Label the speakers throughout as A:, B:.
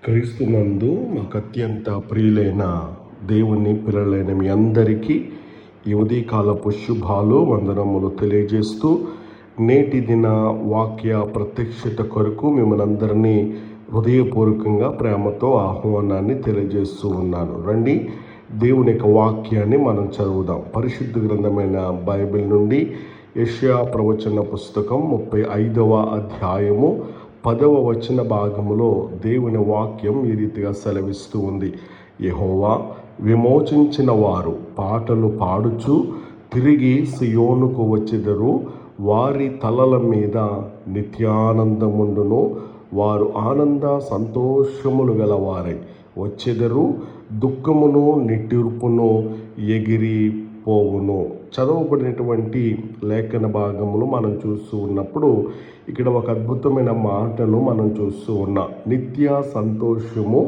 A: క్రీస్తునందు మాకు అత్యంత ప్రియులైన దేవుని పిల్లలైన మీ అందరికీ ఈ ఉదయకాలపు శుభాలు వందనములు తెలియజేస్తూ నేటి దిన వాక్య ప్రత్యక్షత కొరకు మిమ్మల్ని అందరినీ హృదయపూర్వకంగా ప్రేమతో ఆహ్వానాన్ని తెలియజేస్తూ ఉన్నాను. రండి, దేవుని యొక్క వాక్యాన్ని మనం చదువుదాం. పరిశుద్ధ గ్రంథమైన బైబిల్ నుండి యెషయా ప్రవచన పుస్తకం 35వ అధ్యాయము 10వ వచన భాగములో దేవుని వాక్యం ఈ రీతిగా సెలవిస్తూ ఉంది. యెహోవా విమోచించిన వారు పాటలు పాడుచు తిరిగి సియోనుకు వచ్చెదరు. వారి తలల మీద నిత్యానందముండును. వారు ఆనంద సంతోషములు గలవారై వచ్చెదరు. దుఃఖమును నిట్టూర్పును ఎగిరిపోవును. చదవబడినటువంటి లేఖన భాగములు మనం చూస్తూ ఉన్నప్పుడు ఇక్కడ ఒక అద్భుతమైన మాటను మనం చూస్తూ ఉన్నాం. నిత్య సంతోషము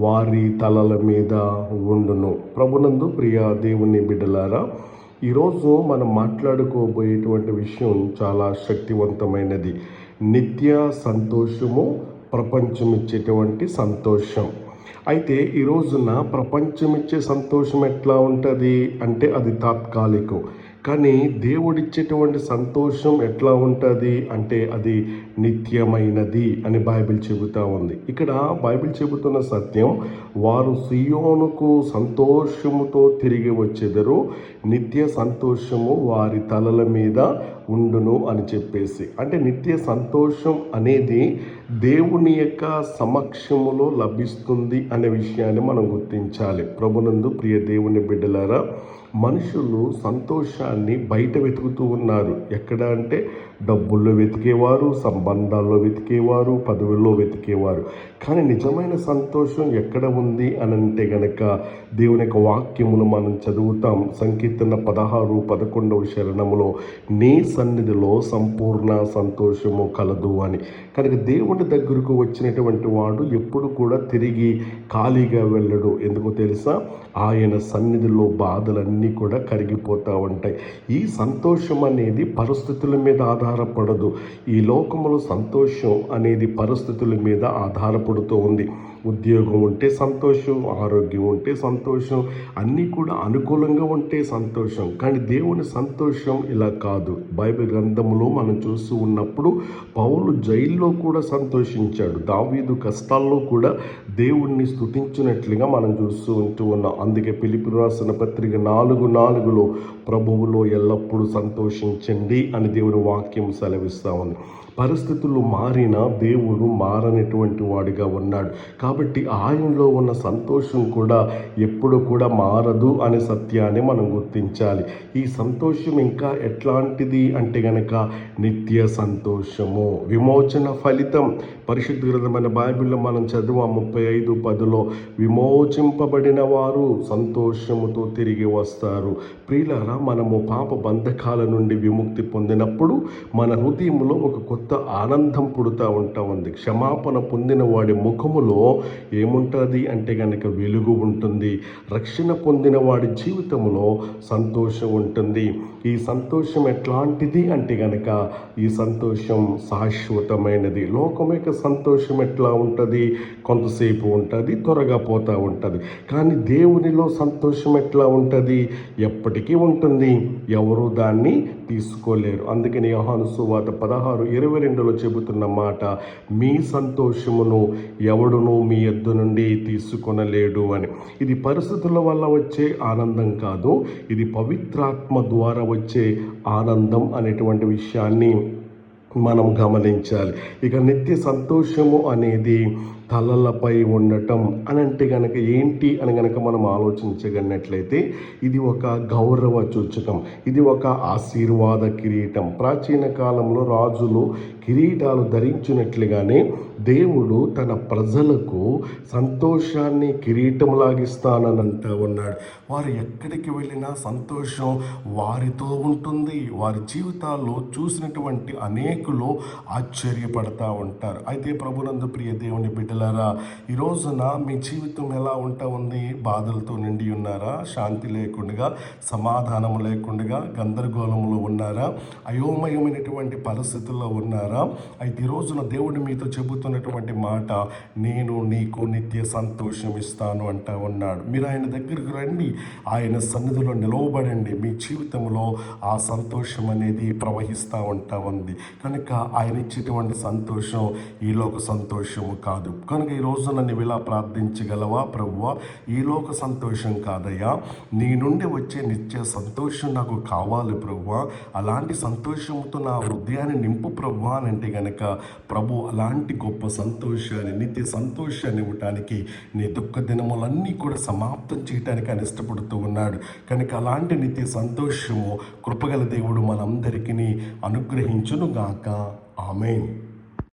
A: వారి తలల మీద ఉండును. ప్రభునందు ప్రియ దేవుని బిడ్డలారా, ఈరోజు మనం మాట్లాడుకోబోయేటువంటి విషయం చాలా శక్తివంతమైనది. నిత్య సంతోషము, ప్రపంచం ఇచ్చేటువంటి సంతోషం. అయితే ఈ రోజున ప్రపంచం ఇచ్చే సంతోషం ఎట్లా ఉంటుంది అంటే అది తాత్కాలికం. కానీ దేవుడిచ్చేటువంటి సంతోషం ఎట్లా ఉంటుంది అంటే అది నిత్యమైనది అని బైబిల్ చెబుతూ ఉంది. ఇక్కడ బైబిల్ చెబుతున్న సత్యం, వారు సియోనుకు సంతోషముతో తిరిగి వచ్చెదరు. నిత్య సంతోషము వారి తలల మీద ఉండును అని చెప్పేసి, అంటే నిత్య సంతోషం అనేది దేవుని యొక్క సమక్షములో లభిస్తుంది అనే విషయాన్ని మనం గుర్తించాలి. ప్రభునందు ప్రియ దేవుని బిడ్డలారా, మనుషులు సంతోషాన్ని బయట వెతుకుతూ ఉన్నారు. ఎక్కడ అంటే డబ్బుల్లో వెతికేవారు, సంబంధాల్లో వెతికేవారు, పదవుల్లో వెతికేవారు. కానీ నిజమైన సంతోషం ఎక్కడ ఉంది అని అంటే గనక దేవుని యొక్క వాక్యములు మనం చదువుతాం. సంకీర్తన 16:11 శరణములో నీ సన్నిధిలో సంపూర్ణ సంతోషము కలదు అని. కనుక దేవుని దగ్గరకు వచ్చినటువంటి వాడు ఎప్పుడు కూడా తిరిగి ఖాళీగా వెళ్ళడు. ఎందుకో తెలుసా? ఆయన సన్నిధిలో బాధలన్నీ కూడా కరిగిపోతూ ఉంటాయి. ఈ సంతోషం అనేది పరిస్థితుల మీద ఆధారపడదు. ఈ లోకములో సంతోషం అనేది పరిస్థితుల మీద ఆధారపడుతూ ఉంది. ఉద్యోగం ఉంటే సంతోషం, ఆరోగ్యం ఉంటే సంతోషం, అన్నీ కూడా అనుకూలంగా ఉంటే సంతోషం. కానీ దేవుని సంతోషం ఇలా కాదు. బైబిల్ గ్రంథంలో మనం చూస్తూ ఉన్నప్పుడు పౌలు జైల్లో కూడా సంతోషించాడు. దావీదు కష్టాల్లో కూడా దేవుణ్ణి స్తుతించినట్లుగా మనం చూస్తూ ఉన్నాం. అందుకే ఫిలిప్పీయులకు రాసిన పత్రిక 4:4 ప్రభువులో ఎల్లప్పుడూ సంతోషించండి అని దేవుని వాక్యం సెలవిస్తూ ఉంది. పరిస్థితులు మారినా దేవుడు మారనటువంటి వాడిగా ఉన్నాడు. కాబట్టి ఆయనలో ఉన్న సంతోషం కూడా ఎప్పుడు కూడా మారదు అనే సత్యాన్ని మనం గుర్తించాలి. ఈ సంతోషం ఇంకా ఎట్లాంటిది అంటే గనక నిత్య సంతోషము. విమోచన ఫలితం పరిశుద్ధ గ్రంథమైన బైబిల్లో మనం చదివాం 35:10 విమోచింపబడిన వారు సంతోషముతో తిరిగి వస్తారు. ప్రియులారా, మనము పాప బంధకాల నుండి విముక్తి పొందినప్పుడు మన హృదయంలో ఒక కొత్త ఆనందం పుడుతూ ఉంది. క్షమాపణ పొందిన వాడి ముఖములో ఏముంటుంది అంటే గనక వెలుగు ఉంటుంది. రక్షణ పొందిన వాడి జీవితంలో సంతోషం ఉంటుంది. ఈ సంతోషం ఎట్లాంటిది అంటే గనక ఈ సంతోషం శాశ్వతమైనది. లోకం యొక్క సంతోషం ఎట్లా ఉంటుంది? కొంతసేపు ఉంటుంది, త్వరగా పోతూ ఉంటుంది. కానీ దేవునిలో సంతోషం ఎట్లా ఉంటుంది? ఎప్పటికీ ఉంటుంది. ఎవరు దాన్ని తీసుకోలేరు. అందుకని యోహాను సువార్త 16:22 చెబుతున్న మాట, మీ సంతోషమును ఎవడును మీ యొద్ద నుండి తీసుకొనలేడు అని. ఇది పరిస్థితుల వల్ల వచ్చే ఆనందం కాదు, ఇది పవిత్రాత్మ ద్వారా వచ్చే ఆనందం అనేటువంటి విషయాన్ని మనం గమనించాలి. ఇక నిత్య సంతోషము అనేది తలలపై ఉండటం అని అంటే గనక ఏంటి అని గనక మనం ఆలోచించగలిగినట్లయితే ఇది ఒక గౌరవ సూచకం, ఇది ఒక ఆశీర్వాద కిరీటం. ప్రాచీన కాలంలో రాజులు కిరీటాలు ధరించినట్లుగానే దేవుడు తన ప్రజలకు సంతోషాన్ని కిరీటంలాగిస్తానని అంటూ ఉన్నాడు. వారు ఎక్కడికి వెళ్ళినా సంతోషం వారితో ఉంటుంది. వారి జీవితాల్లో చూసినటువంటి అనేకులు ఆశ్చర్యపడతా ఉంటారు. అయితే ప్రభునందు ప్రియ దేవుని బిడ్డలారా, ఈ రోజున మీ జీవితం ఎలా ఉంటా ఉంది? బాధలతో నిండి ఉన్నారా? శాంతి లేకుండా, సమాధానం లేకుండా, గందరగోళంలో ఉన్నారా? అయోమయమైనటువంటి పరిస్థితుల్లో ఉన్నారా? ఉన్నారా? అయితే ఈ రోజున దేవుడు మీతో చెబుతున్నటువంటి మాట, నేను నీకు నిత్య సంతోషం ఇస్తాను అంటా ఉన్నాడు. మీరు ఆయన దగ్గరికి రండి, ఆయన సన్నిధిలో నిలవబడండి. మీ జీవితంలో ఆ సంతోషం అనేది ప్రవహిస్తూ ఉంటా ఉంది. కనుక ఆయన ఇచ్చేటువంటి సంతోషం ఈ లోక సంతోషము కాదు. కనుక ఈ రోజున నువ్వు ఇలా ప్రార్థించగలవా? ప్రభువా, ఈ లోక సంతోషం కాదయ్యా, నీ నుండి వచ్చే నిత్య సంతోషం నాకు కావాలి ప్రభువా. అలాంటి సంతోషంతో నా హృదయాన్ని నింపు ప్రభువా అని అంటే గనక ప్రభు అలాంటి గొప్ప సంతోషాన్ని, నిత్య సంతోషాన్ని ఇవ్వటానికి, నీ దుఃఖ దినములన్నీ కూడా సమాప్తం చేయడానికి ఆయన ఇష్టపడుతూ ఉన్నాడు. కనుక అలాంటి నిత్య సంతోషము కృపగల దేవుడు మనందరికీ అనుగ్రహించును గాక. ఆమేన్.